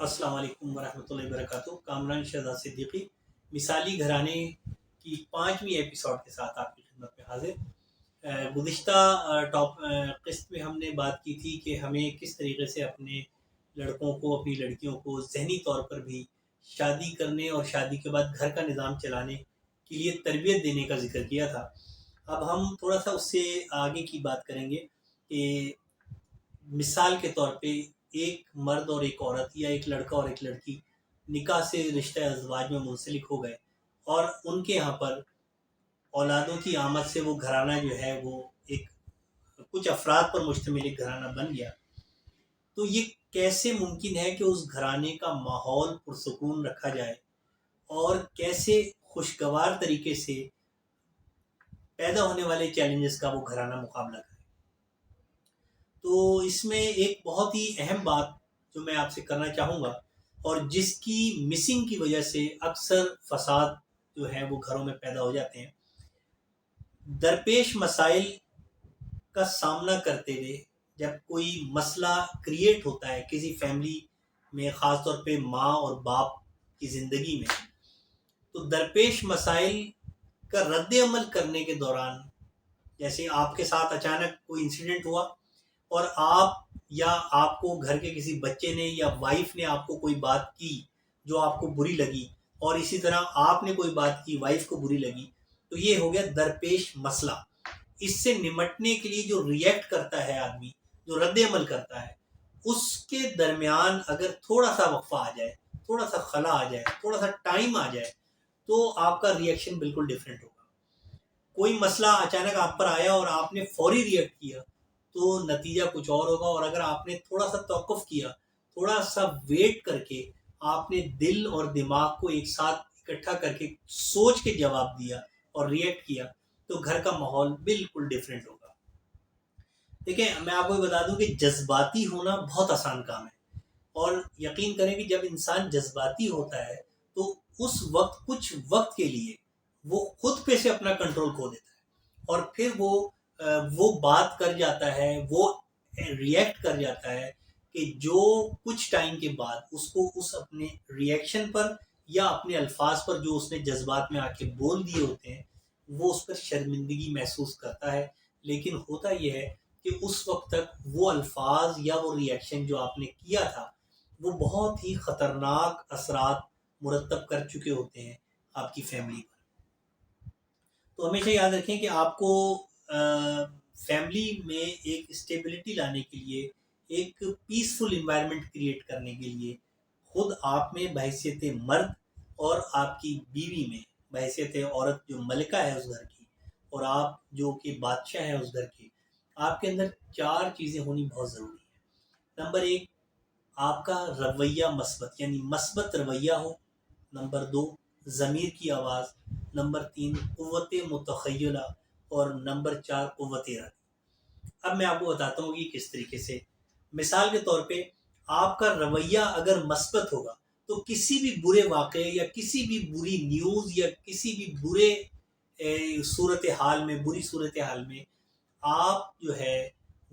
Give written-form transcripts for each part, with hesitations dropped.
السلام علیکم ورحمۃ اللہ وبرکاتہ۔ کامران شہزاد صدیقی مثالی گھرانے کی 5ویں ایپیسوڈ کے ساتھ آپ کی خدمت میں حاضر۔ گزشتہ قسط میں ہم نے بات کی تھی کہ ہمیں کس طریقے سے اپنے لڑکوں کو، اپنی لڑکیوں کو ذہنی طور پر بھی شادی کرنے اور شادی کے بعد گھر کا نظام چلانے کے لیے تربیت دینے کا ذکر کیا تھا۔ اب ہم تھوڑا سا اس سے آگے کی بات کریں گے کہ مثال کے طور پہ ایک مرد اور ایک عورت یا ایک لڑکا اور ایک لڑکی نکاح سے رشتہ ازدواج میں منسلک ہو گئے اور ان کے یہاں پر اولادوں کی آمد سے وہ گھرانہ جو ہے وہ ایک کچھ افراد پر مشتمل ایک گھرانہ بن گیا، تو یہ کیسے ممکن ہے کہ اس گھرانے کا ماحول پرسکون رکھا جائے اور کیسے خوشگوار طریقے سے پیدا ہونے والے چیلنجز کا وہ گھرانہ مقابلہ کرے۔ تو اس میں ایک بہت ہی اہم بات جو میں آپ سے کرنا چاہوں گا اور جس کی مسنگ کی وجہ سے اکثر فساد جو ہے وہ گھروں میں پیدا ہو جاتے ہیں، درپیش مسائل کا سامنا کرتے ہوئے جب کوئی مسئلہ کریٹ ہوتا ہے کسی فیملی میں، خاص طور پہ ماں اور باپ کی زندگی میں، تو درپیش مسائل کا رد عمل کرنے کے دوران، جیسے آپ کے ساتھ اچانک کوئی انسیڈنٹ ہوا اور آپ کو گھر کے کسی بچے نے یا وائف نے آپ کو کوئی بات کی جو آپ کو بری لگی، اور اسی طرح آپ نے کوئی بات کی وائف کو بری لگی، تو یہ ہو گیا درپیش مسئلہ۔ اس سے نمٹنے کے لیے جو ریئیکٹ کرتا ہے آدمی، جو رد عمل کرتا ہے، اس کے درمیان اگر تھوڑا سا وقفہ آ جائے، تھوڑا سا خلا آ جائے، تھوڑا سا ٹائم آ جائے، تو آپ کا ریئیکشن بالکل ڈیفرنٹ ہوگا۔ کوئی مسئلہ اچانک آپ پر آیا اور آپ نے فوری ریئیکٹ کیا تو نتیجہ کچھ اور ہوگا، اور اگر آپ نے تھوڑا سا توقف کیا، تھوڑا سا ویٹ کر کے آپ نے دل اور دماغ کو ایک ساتھ اکٹھا کر کے سوچ کے جواب دیا اور ریئیکٹ کیا، تو گھر کا ماحول بالکل ڈیفرنٹ ہوگا۔ دیکھیں، میں آپ کو بتا دوں کہ جذباتی ہونا بہت آسان کام ہے، اور یقین کریں کہ جب انسان جذباتی ہوتا ہے تو اس وقت کچھ وقت کے لیے وہ خود پہ سے اپنا کنٹرول کھو دیتا ہے، اور پھر وہ بات کر جاتا ہے، وہ ریئیکٹ کر جاتا ہے کہ جو کچھ ٹائم کے بعد اس کو اس اپنے ریئیکشن پر یا اپنے الفاظ پر جو اس نے جذبات میں آ کے بول دیے ہوتے ہیں، وہ اس پر شرمندگی محسوس کرتا ہے۔ لیکن ہوتا یہ ہے کہ اس وقت تک وہ الفاظ یا وہ ریئیکشن جو آپ نے کیا تھا وہ بہت ہی خطرناک اثرات مرتب کر چکے ہوتے ہیں آپ کی فیملی پر۔ تو ہمیشہ یاد رکھیں کہ آپ کو فیملی میں ایک اسٹیبلٹی لانے کے لیے، ایک پیسفل انوائرمنٹ کریٹ کرنے کے لیے، خود آپ میں بحیثیت مرد اور آپ کی بیوی میں بحیثیت عورت جو ملکہ ہے اس گھر کی، اور آپ جو کہ بادشاہ ہیں اس گھر کے، آپ کے اندر 4 چیزیں ہونی بہت ضروری ہے۔ نمبر 1، آپ کا رویہ مثبت، یعنی مثبت رویہ ہو۔ نمبر 2، ضمیر کی آواز۔ نمبر 3، قوت متخیلہ، اور نمبر 4، قوت ارادی۔ اب میں آپ کو بتاتا ہوں کہ کس طریقے سے۔ مثال کے طور پہ آپ کا رویہ اگر مثبت ہوگا تو کسی بھی برے واقعے یا کسی بھی بری نیوز یا کسی بھی بری صورتحال میں آپ جو ہے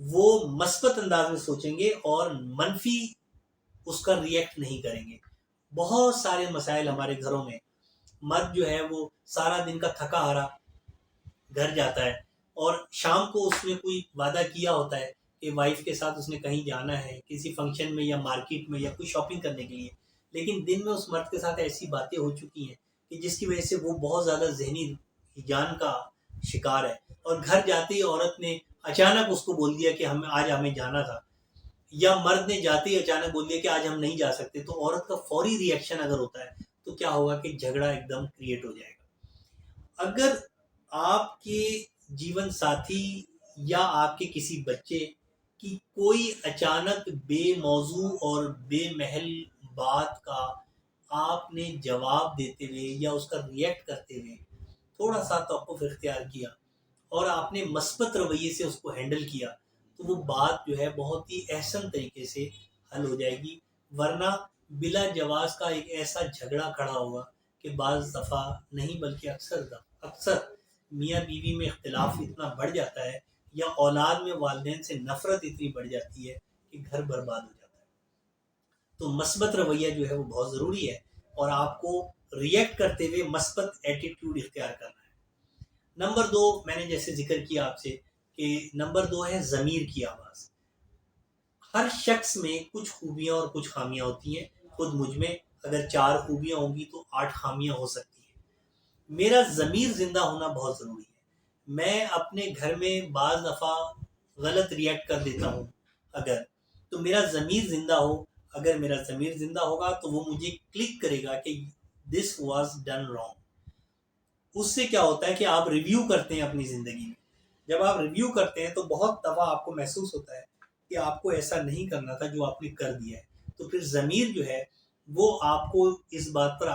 وہ مثبت انداز میں سوچیں گے اور منفی اس کا ریئیکٹ نہیں کریں گے۔ بہت سارے مسائل ہمارے گھروں میں، مرد جو ہے وہ سارا دن کا تھکا ہارا گھر جاتا ہے، اور شام کو اس نے کوئی وعدہ کیا ہوتا ہے کہ وائف کے ساتھ اس نے کہیں جانا ہے، کسی فنکشن میں یا مارکیٹ میں یا کوئی شاپنگ کرنے کے لیے، لیکن دن میں اس مرد کے ساتھ ایسی باتیں ہو چکی ہیں کہ جس کی وجہ سے وہ بہت زیادہ ذہنی ہیجان کا شکار ہے، اور گھر جاتے ہی عورت نے اچانک اس کو بول دیا کہ آج ہمیں جانا تھا، یا مرد نے جاتے ہی اچانک بول دیا کہ آج ہم نہیں جا سکتے، تو عورت کا فوری ریئیکشن اگر ہوتا ہے تو کیا ہوگا کہ جھگڑا ایک دم کریٹ ہو جائے گا۔ اگر آپ کے جیون ساتھی یا آپ کے کسی بچے کی کوئی اچانک بے موضوع اور بے محل بات کا آپ نے جواب دیتے ہوئے یا اس کا ریئیکٹ کرتے ہوئے تھوڑا سا توقف اختیار کیا اور آپ نے مثبت رویے سے اس کو ہینڈل کیا، تو وہ بات جو ہے بہت ہی احسن طریقے سے حل ہو جائے گی، ورنہ بلا جواز کا ایک ایسا جھگڑا کھڑا ہوگا کہ بعض دفعہ نہیں بلکہ اکثر میاں بیوی میں اختلاف اتنا بڑھ جاتا ہے، یا اولاد میں والدین سے نفرت اتنی بڑھ جاتی ہے کہ گھر برباد ہو جاتا ہے۔ تو مثبت رویہ جو ہے وہ بہت ضروری ہے، اور آپ کو ریئیکٹ کرتے ہوئے مثبت ایٹیٹیوڈ اختیار کرنا ہے۔ نمبر 2، میں نے جیسے ذکر کیا آپ سے کہ نمبر 2 ہے ضمیر کی آواز۔ ہر شخص میں کچھ خوبیاں اور کچھ خامیاں ہوتی ہیں، خود مجھ میں اگر 4 خوبیاں ہوں گی تو 8 خامیاں ہو سکتی ہیں۔ میرا ضمیر زندہ ہونا بہت ضروری ہے۔ میں اپنے گھر میں بعض دفعہ غلط ریئیکٹ کر دیتا ہوں، اگر تو میرا ضمیر زندہ ہو، اگر میرا ضمیر زندہ ہوگا تو وہ مجھے کلک کرے گا کہ دس واز ڈن رانگ۔ اس سے کیا ہوتا ہے کہ آپ ریویو کرتے ہیں اپنی زندگی میں، جب آپ ریویو کرتے ہیں تو بہت دفعہ آپ کو محسوس ہوتا ہے کہ آپ کو ایسا نہیں کرنا تھا جو آپ نے کر دیا ہے، تو پھر ضمیر جو ہے وہ آپ کو اس بات پر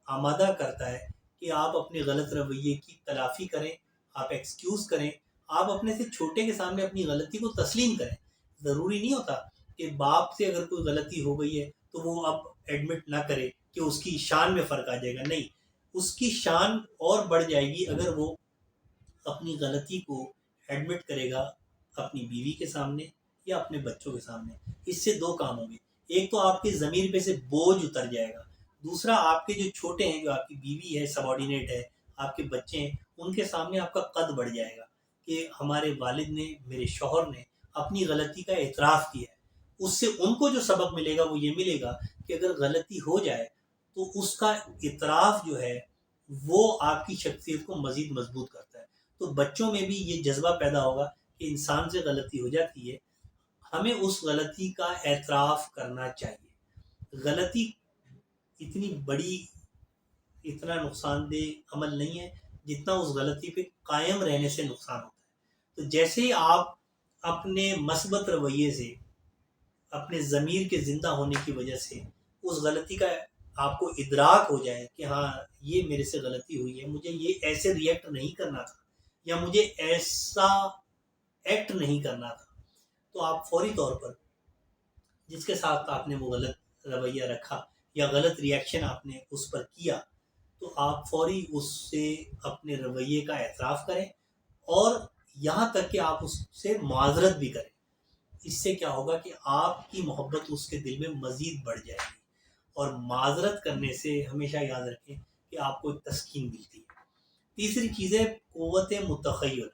آمادہ کرتا ہے کہ آپ اپنے غلط رویے کی تلافی کریں، آپ ایکسکیوز کریں، آپ اپنے سے چھوٹے کے سامنے اپنی غلطی کو تسلیم کریں۔ ضروری نہیں ہوتا کہ باپ سے اگر کوئی غلطی ہو گئی ہے تو وہ اب ایڈمٹ نہ کرے کہ اس کی شان میں فرق آ جائے گا، نہیں، اس کی شان اور بڑھ جائے گی اگر وہ اپنی غلطی کو ایڈمٹ کرے گا اپنی بیوی کے سامنے یا اپنے بچوں کے سامنے۔ اس سے 2 کام ہوں گے، ایک تو آپ کے ضمیر پہ سے بوجھ اتر جائے گا، دوسرا آپ کے جو چھوٹے ہیں، جو آپ کی بیوی ہے، سبارڈینیٹ ہے، آپ کے بچے ہیں، ان کے سامنے آپ کا قد بڑھ جائے گا کہ ہمارے والد نے، میرے شوہر نے اپنی غلطی کا اعتراف کیا ہے۔ اس سے ان کو جو سبق ملے گا وہ یہ ملے گا کہ اگر غلطی ہو جائے تو اس کا اعتراف جو ہے وہ آپ کی شخصیت کو مزید مضبوط کرتا ہے۔ تو بچوں میں بھی یہ جذبہ پیدا ہوگا کہ انسان سے غلطی ہو جاتی ہے، ہمیں اس غلطی کا اعتراف کرنا چاہیے۔ غلطی اتنی بڑی، اتنا نقصان دہ عمل نہیں ہے جتنا اس غلطی پہ قائم رہنے سے نقصان ہوتا ہے۔ تو جیسے ہی آپ اپنے مثبت رویے سے، اپنے ضمیر کے زندہ ہونے کی وجہ سے اس غلطی کا آپ کو ادراک ہو جائے کہ ہاں یہ میرے سے غلطی ہوئی ہے، مجھے یہ ایسے ریئیکٹ نہیں کرنا تھا یا مجھے ایسا ایکٹ نہیں کرنا تھا، تو آپ فوری طور پر جس کے ساتھ آپ نے وہ غلط رویہ رکھا یا غلط ریئیکشن آپ نے اس پر کیا، تو آپ فوری اس سے اپنے رویے کا اعتراف کریں، اور یہاں تک کہ آپ اس سے معذرت بھی کریں۔ اس سے کیا ہوگا کہ آپ کی محبت اس کے دل میں مزید بڑھ جائے گی، اور معذرت کرنے سے ہمیشہ یاد رکھیں کہ آپ کو ایک تسکین ملتی ہے۔ تیسری چیز ہے قوت متخیل۔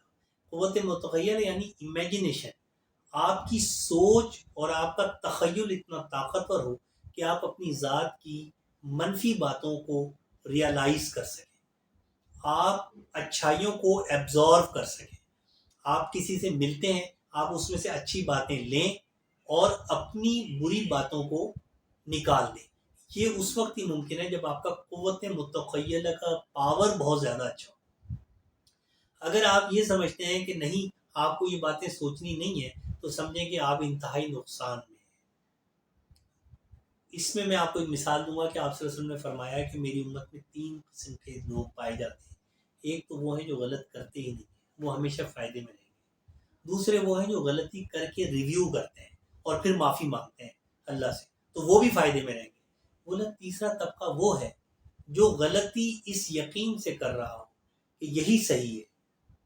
قوت متخیل یعنی امیجنیشن، آپ کی سوچ اور آپ کا تخیل اتنا طاقتور ہو کہ آپ اپنی ذات کی منفی باتوں کو ریئلائز کر سکیں، آپ اچھائیوں کو ایبزارو کر سکیں۔ آپ کسی سے ملتے ہیں، آپ اس میں سے اچھی باتیں لیں اور اپنی بری باتوں کو نکال دیں۔ یہ اس وقت ہی ممکن ہے جب آپ کا قوت متخیلہ کا پاور بہت زیادہ اچھا ہو۔ اگر آپ یہ سمجھتے ہیں کہ نہیں، آپ کو یہ باتیں سوچنی نہیں ہے، تو سمجھیں کہ آپ انتہائی نقصان میں ہیں۔ اس میں آپ کو ایک مثال دوں گا کہ آپ صلی اللہ علیہ وسلم نے فرمایا ہے کہ میری امت میں 3 قسم کے لوگ پائے جاتے ہیں۔ ایک تو وہ ہیں جو غلط کرتے ہی نہیں، وہ ہمیشہ فائدے میں رہیں گے۔ دوسرے وہ ہیں جو غلطی کر کے ریویو کرتے ہیں اور پھر معافی مانگتے ہیں اللہ سے، تو وہ بھی فائدے میں رہیں گے۔ بولا تیسرا طبقہ وہ ہے جو غلطی اس یقین سے کر رہا ہو کہ یہی صحیح ہے،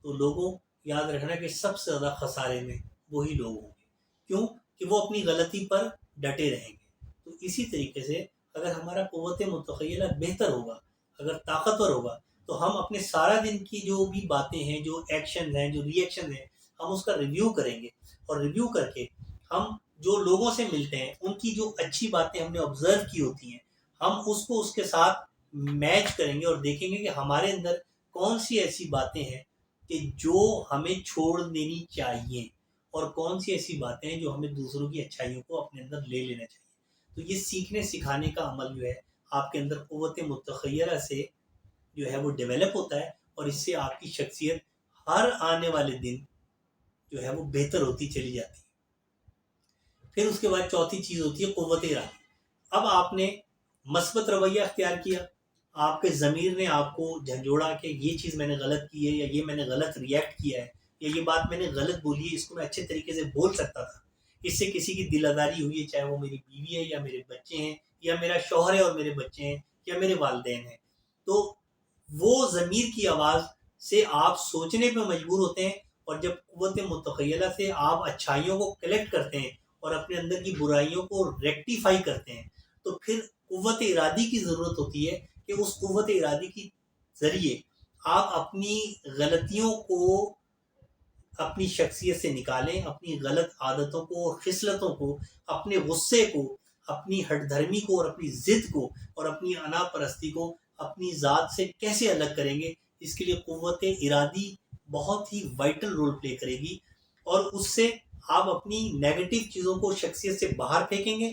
تو لوگوں یاد رکھنا کہ سب سے زیادہ خسارے میں وہی لوگ ہوں گے، کیوں کہ وہ اپنی غلطی پر ڈٹے رہیں گے۔ تو اسی طریقے سے اگر ہمارا قوت متخیلہ بہتر ہوگا، اگر طاقتور ہوگا، تو ہم اپنے سارا دن کی جو بھی باتیں ہیں، جو ایکشن ہیں، جو ری ایکشن ہیں، ہم اس کا ریویو کریں گے، اور ریویو کر کے ہم جو لوگوں سے ملتے ہیں ان کی جو اچھی باتیں ہم نے آبزرو کی ہوتی ہیں، ہم اس کو اس کے ساتھ میچ کریں گے اور دیکھیں گے کہ ہمارے اندر کون سی ایسی باتیں ہیں کہ جو ہمیں چھوڑ دینی چاہیے، اور کون سی ایسی باتیں ہیں جو ہمیں دوسروں کی اچھائیوں کو اپنے اندر لے لینا چاہیے۔ تو یہ سیکھنے سکھانے کا عمل جو ہے آپ کے اندر قوت متخیلہ سے جو ہے وہ ڈیولپ ہوتا ہے، اور اس سے آپ کی شخصیت ہر آنے والے دن جو ہے وہ بہتر ہوتی چلی جاتی ہے۔ پھر اس کے بعد چوتھی چیز ہوتی ہے قوت ارادی۔ اب آپ نے مثبت رویہ اختیار کیا، آپ کے ضمیر نے آپ کو جھنجھوڑا کہ یہ چیز میں نے غلط کی ہے، یا یہ میں نے غلط ریئیکٹ کیا ہے، یا یہ بات میں نے غلط بولی ہے، اس کو میں اچھے طریقے سے بول سکتا تھا، اس سے کسی کی دل آزاری ہوئی ہے، چاہے وہ میری بیوی ہے یا میرے بچے ہیں، یا میرا شوہر ہے اور میرے بچے ہیں، یا میرے والدین ہیں، تو وہ ضمیر کی آواز سے آپ سوچنے پہ مجبور ہوتے ہیں، اور جب قوت متخیلہ سے آپ اچھائیوں کو کلیکٹ کرتے ہیں اور اپنے اندر کی برائیوں کو ریکٹیفائی کرتے ہیں تو پھر قوت ارادی کی ضرورت ہوتی ہے کہ اس قوت ارادی کی ذریعے آپ اپنی غلطیوں کو اپنی شخصیت سے نکالیں، اپنی غلط عادتوں کو اور خصلتوں کو، اپنے غصے کو، اپنی ہٹ دھرمی کو اور اپنی ضد کو اور اپنی انا پرستی کو اپنی ذات سے کیسے الگ کریں گے. اس کے لیے قوت ارادی بہت ہی وائٹل رول پلے کرے گی، اور اس سے آپ اپنی نیگیٹو چیزوں کو شخصیت سے باہر پھینکیں گے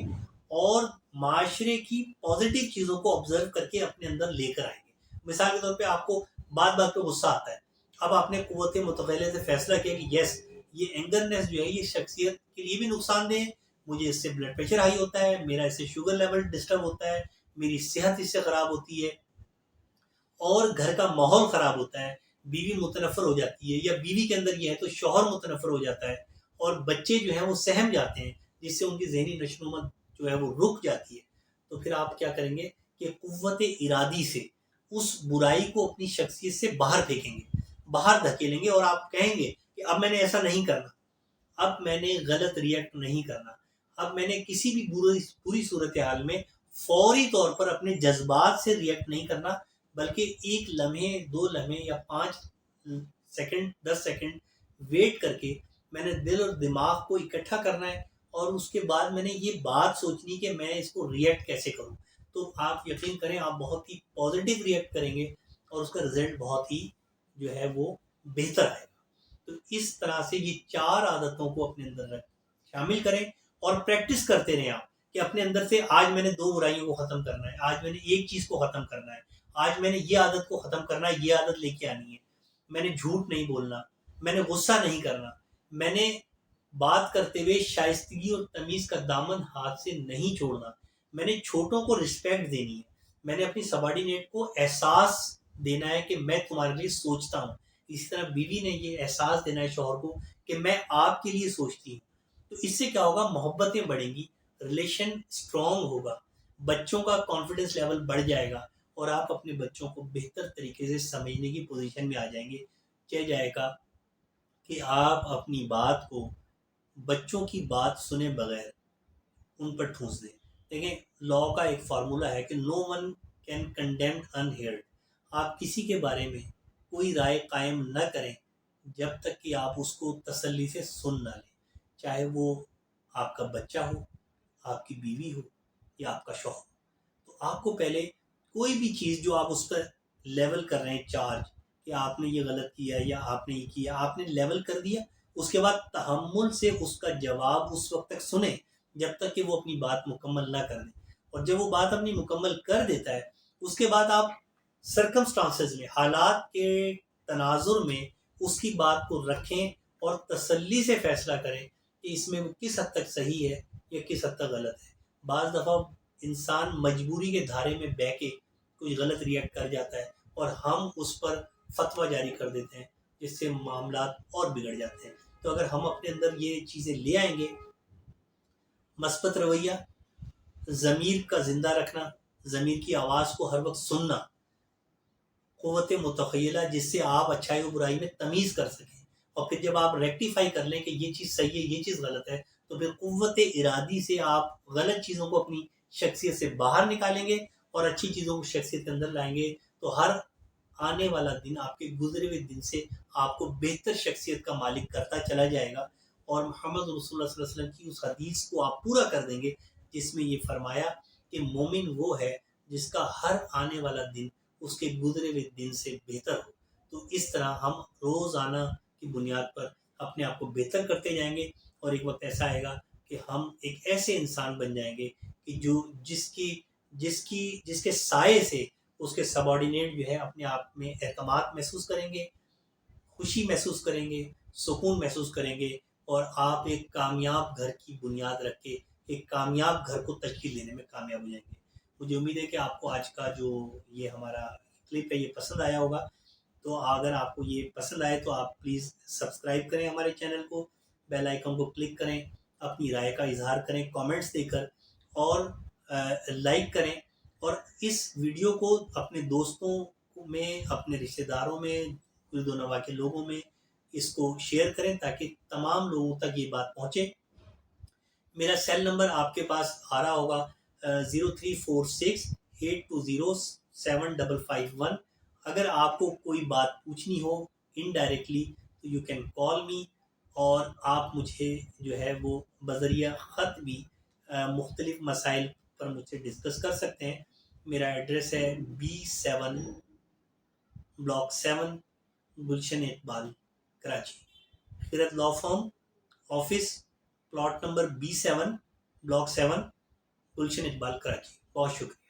اور معاشرے کی پازیٹیو چیزوں کو آبزرو کر کے اپنے اندر لے کر آئیں گے. مثال کے طور پہ آپ کو بات بات پہ غصہ آتا ہے، اب آپ نے قوت متخیلہ سے فیصلہ کیا کہ یس یہ اینگرنیس جو ہے یہ شخصیت کے لیے بھی نقصان دہ ہے، مجھے اس سے بلڈ پریشر ہائی ہوتا ہے، میرا اس سے شوگر لیول ڈسٹرب ہوتا ہے، میری صحت اس سے خراب ہوتی ہے اور گھر کا ماحول خراب ہوتا ہے، بیوی متنفر ہو جاتی ہے، یا بیوی کے اندر یہ ہے تو شوہر متنفر ہو جاتا ہے اور بچے جو ہیں وہ سہم جاتے ہیں جس سے ان کی ذہنی نشوونما جو ہے وہ رک جاتی ہے. تو پھر آپ کیا کریں گے کہ قوت ارادی سے اس برائی کو اپنی شخصیت سے باہر پھینکیں گے، باہر دھکیلیں گے اور آپ کہیں گے کہ اب میں نے ایسا نہیں کرنا، اب میں نے غلط ریئیکٹ نہیں کرنا، اب میں نے کسی بھی بری صورتحال میں فوری طور پر اپنے جذبات سے ریئیکٹ نہیں کرنا، بلکہ ایک لمحے 2 لمحے یا 5 سیکنڈ 10 سیکنڈ ویٹ کر کے میں نے دل اور دماغ کو اکٹھا کرنا ہے اور اس کے بعد میں نے یہ بات سوچنی کہ میں اس کو ریئیکٹ کیسے کروں. تو آپ یقین کریں آپ بہت ہی پازیٹیو ریئیکٹ کریں گے اور اس کا رزلٹ بہت ہی جو ہے وہ بہتر آئے گا. تو اس طرح سے یہ 4 عادتوں کو اپنے اندر شامل کریں اور پریکٹس کرتے رہیں آپ کہ اپنے اندر سے آج میں نے 2 برائیوں کو ختم کرنا ہے، آج میں نے ایک چیز کو ختم کرنا ہے، آج میں نے یہ عادت کو ختم کرنا ہے، یہ عادت لے کے آنی ہے، میں نے جھوٹ نہیں بولنا، میں نے غصہ نہیں کرنا، میں نے بات کرتے ہوئے شائستگی اور تمیز کا دامن ہاتھ سے نہیں چھوڑنا، میں نے چھوٹوں کو رسپیکٹ دینی ہے، میں نے اپنی سبارڈینیٹ کو احساس دینا ہے کہ میں تمہارے لیے سوچتا ہوں. اسی طرح بیوی نے یہ احساس دینا ہے شوہر کو کہ میں آپ کے لیے سوچتی ہوں. تو اس سے کیا ہوگا، محبتیں بڑھیں گی، ریلیشن اسٹرانگ ہوگا، بچوں کا کانفیڈنس لیول بڑھ جائے گا اور آپ اپنے بچوں کو بہتر طریقے سے سمجھنے کی پوزیشن میں آ جائیں گے. چل جائے گا کہ آپ اپنی بات کو بچوں کی بات سنے بغیر ان پر ٹھونس دیں. دیکھیں لا کا ایک فارمولا ہے کہ نو ون کین کنڈیمڈ انہیئرڈ. آپ کسی کے بارے میں کوئی رائے قائم نہ کریں جب تک کہ آپ اس کو تسلی سے سن نہ لیں، چاہے وہ آپ کا بچہ ہو، آپ کی بیوی ہو یا آپ کا شوہر. تو آپ کو پہلے کوئی بھی چیز جو آپ اس پر لیول کر رہے ہیں چارج کہ آپ نے یہ غلط کیا یا آپ نے یہ کیا، آپ نے لیول کر دیا، اس کے بعد تحمل سے اس کا جواب اس وقت تک سنیں جب تک کہ وہ اپنی بات مکمل نہ کر دیں. اور جب وہ بات اپنی مکمل کر دیتا ہے اس کے بعد آپ سرکمسٹانسز میں، حالات کے تناظر میں اس کی بات کو رکھیں اور تسلی سے فیصلہ کریں کہ اس میں وہ کس حد تک صحیح ہے یا کس حد تک غلط ہے. بعض دفعہ انسان مجبوری کے دھارے میں بہہ کے کوئی غلط ریئیکٹ کر جاتا ہے اور ہم اس پر فتویٰ جاری کر دیتے ہیں جس سے معاملات اور بگڑ جاتے ہیں. تو اگر ہم اپنے اندر یہ چیزیں لے آئیں گے، مثبت رویہ، ضمیر کا زندہ رکھنا، ضمیر کی آواز کو ہر وقت سننا، قوت متخیلہ جس سے آپ اچھائی و برائی میں تمیز کر سکیں، اور پھر جب آپ ریکٹیفائی کر لیں کہ یہ چیز صحیح ہے یہ چیز غلط ہے، تو پھر قوت ارادی سے آپ غلط چیزوں کو اپنی شخصیت سے باہر نکالیں گے اور اچھی چیزوں کو شخصیت کے اندر لائیں گے. تو ہر آنے والا دن آپ کے گزرے ہوئے دن سے آپ کو بہتر شخصیت کا مالک کرتا چلا جائے گا. اور محمد رسول اللہ صلی اللہ علیہ وسلم کی اس حدیث کو آپ پورا کر دیں گے جس میں یہ فرمایا کہ مومن وہ ہے جس کا ہر آنے والا دن اس کے گزرے ہوئے دن سے بہتر ہو. تو اس طرح ہم روزانہ کی بنیاد پر اپنے آپ کو بہتر کرتے جائیں گے اور ایک وقت ایسا آئے گا کہ ہم ایک ایسے انسان بن جائیں گے کہ جو جس کے سائے سے اس کے سبارڈینیٹ جو ہے اپنے آپ میں اعتماد محسوس کریں گے، خوشی محسوس کریں گے، سکون محسوس کریں گے، اور آپ ایک کامیاب گھر کی بنیاد رکھ کے ایک کامیاب گھر کو تشکیل دینے میں کامیاب ہو جائیں گے. مجھے امید ہے کہ آپ کو آج کا جو یہ ہمارا کلپ ہے یہ پسند آیا ہوگا. تو اگر آپ کو یہ پسند آئے تو آپ پلیز سبسکرائب کریں ہمارے چینل کو، بیل آئیکن کو کلک کریں، اپنی رائے کا اظہار کریں کامنٹس دے کر، اور لائک کریں، اور اس ویڈیو کو اپنے دوستوں میں، اپنے رشتہ داروں میں، ولد و نواح کے لوگوں میں اس کو شیئر کریں تاکہ تمام لوگوں تک یہ بات پہنچے میرا سیل نمبر آپ کے پاس آ رہا ہوگا 034682075551. اگر آپ کو کوئی بات پوچھنی ہو انڈائریکٹلی تو یو کین کال می، اور آپ مجھے جو ہے وہ بذریعہ خط بھی مختلف مسائل پر مجھ سے ڈسکس کر سکتے ہیں. میرا ایڈریس ہے B7 بلاک 7 گلشن اقبال کراچی. خیرت law firm office plot number B7 block 7 Gulshan Iqbal Karachi. بہت شکریہ.